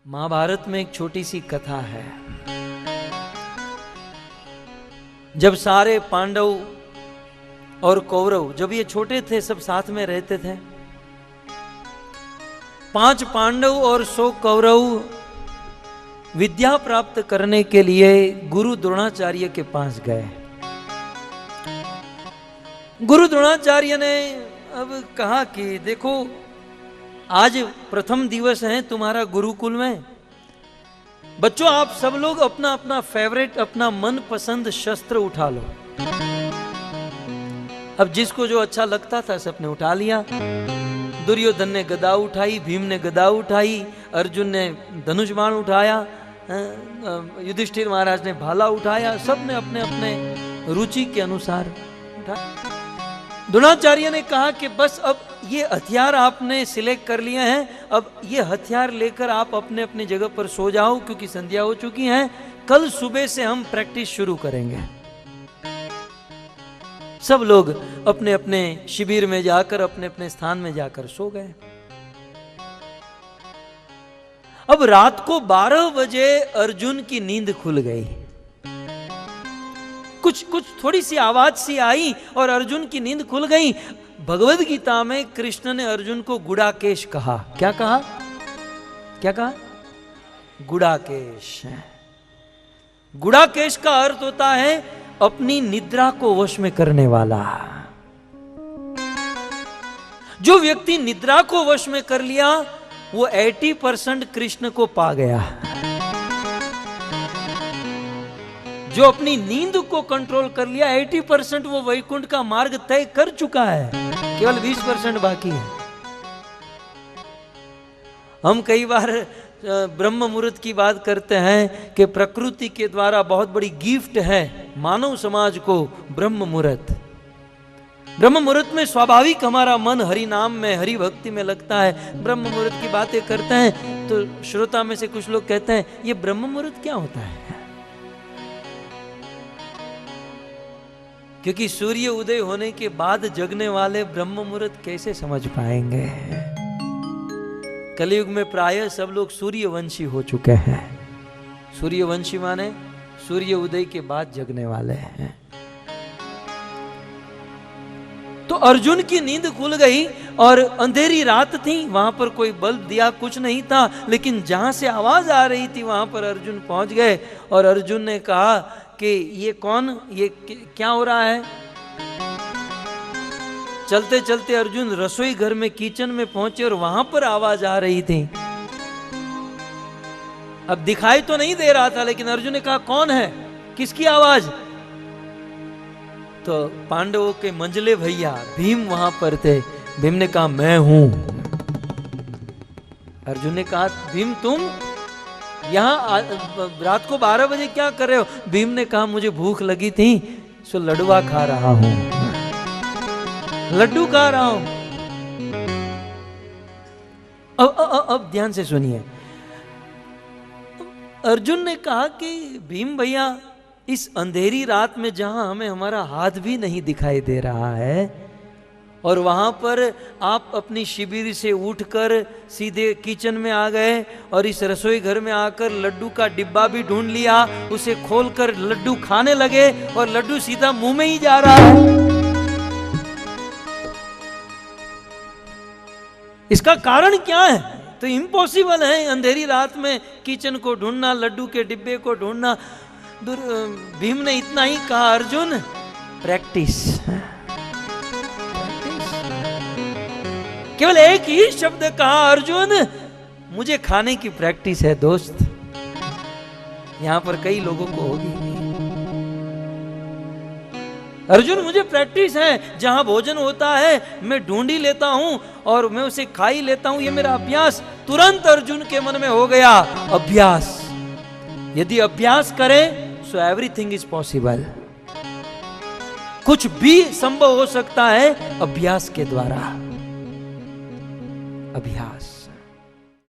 महाभारत में एक छोटी सी कथा है। जब सारे पांडव और कौरव, जब ये छोटे थे, सब साथ में रहते थे। 5 पांडव और 100 कौरव विद्या प्राप्त करने के लिए गुरु द्रोणाचार्य के पास गए। गुरु द्रोणाचार्य ने अब कहा कि देखो, आज प्रथम दिवस है तुम्हारा गुरुकुल में। बच्चों, आप सब लोग अपना अपना फेवरेट, अपना मनपसंद शस्त्र उठा लो। अब जिसको जो अच्छा लगता था सबने उठा लिया। दुर्योधन ने गदा उठाई, भीम ने गदा उठाई, अर्जुन ने धनुष बाण उठाया, युधिष्ठिर महाराज ने भाला उठाया। सबने अपने अपने रुचि के अनुसार उठाया। द्रोणाचार्य ने कहा कि बस अब ये हथियार आपने सिलेक्ट कर लिए हैं, अब ये हथियार लेकर आप अपने अपने जगह पर सो जाओ, क्योंकि संध्या हो चुकी है। कल सुबह से हम प्रैक्टिस शुरू करेंगे। सब लोग अपने अपने शिविर में जाकर, अपने अपने स्थान में जाकर सो गए। अब रात को 12 बजे अर्जुन की नींद खुल गई। कुछ थोड़ी सी आवाज सी आई और अर्जुन की नींद खुल गई। भगवद गीता में कृष्ण ने अर्जुन को गुड़ाकेश कहा। क्या कहा? क्या कहा? गुड़ाकेश। गुड़ाकेश का अर्थ होता है अपनी निद्रा को वश में करने वाला। जो व्यक्ति निद्रा को वश में कर लिया, वो 80% कृष्ण को पा गया। जो अपनी नींद को कंट्रोल कर लिया, 80% वो वैकुंठ का मार्ग तय कर चुका है। केवल 20% बाकी है। हम कई बार ब्रह्म मुहूर्त की बात करते हैं कि प्रकृति के द्वारा बहुत बड़ी गिफ्ट है मानव समाज को ब्रह्म मुहूर्त। ब्रह्म मुहूर्त में स्वाभाविक हमारा मन हरि नाम में, हरि भक्ति में लगता है। ब्रह्म मुहूर्त की बातें करते हैं तो श्रोता में से कुछ लोग कहते हैं, ये ब्रह्म मुहूर्त क्या होता है? क्योंकि सूर्य उदय होने के बाद जगने वाले ब्रह्म मुहूर्त कैसे समझ पाएंगे? कलयुग में प्रायः सब लोग सूर्यवंशी हो चुके हैं। सूर्यवंशी माने सूर्य उदय के बाद जगने वाले हैं। तो अर्जुन की नींद खुल गई और अंधेरी रात थी, वहां पर कोई बल्ब दिया कुछ नहीं था, लेकिन जहां से आवाज आ रही थी वहां पर अर्जुन पहुंच गए। और अर्जुन ने कहा कि ये कौन, ये क्या हो रहा है? चलते चलते अर्जुन रसोई घर में, किचन में पहुंचे और वहां पर आवाज आ रही थी। अब दिखाई तो नहीं दे रहा था, लेकिन अर्जुन ने कहा कौन है, किसकी आवाज? तो पांडवों के मंझले भैया भीम वहां पर थे। भीम ने कहा मैं हूं। अर्जुन ने कहा भीम तुम यहां रात को 12 बजे क्या कर रहे हो? भीम ने कहा मुझे भूख लगी थी, सो लडुआ खा रहा हूं, लड्डू खा रहा हूं। अब ध्यान से सुनिए। अर्जुन ने कहा कि भीम भैया, इस अंधेरी रात में जहां हमें हमारा हाथ भी नहीं दिखाई दे रहा है, और वहां पर आप अपनी शिविर से उठकर सीधे किचन में आ गए और इस रसोई घर में आकर लड्डू का डिब्बा भी ढूंढ लिया, उसे खोलकर लड्डू खाने लगे और लड्डू सीधा मुंह में ही जा रहा है। इसका कारण क्या है? तो इम्पॉसिबल है अंधेरी रात में किचन को ढूंढना, लड्डू के डिब्बे को ढूंढना। भीम ने इतना ही कहा, अर्जुन प्रैक्टिस। केवल एक ही शब्द कहा, अर्जुन मुझे खाने की प्रैक्टिस है दोस्त। यहां पर कई लोगों को होगी। अर्जुन मुझे प्रैक्टिस है, जहां भोजन होता है मैं ढूंढ ही लेता हूं और मैं उसे खा ही लेता हूं, ये मेरा अभ्यास। तुरंत अर्जुन के मन में हो गया अभ्यास। यदि अभ्यास करें सो एवरीथिंग इज पॉसिबल। कुछ भी संभव हो सकता है अभ्यास के द्वारा। अभ्यास।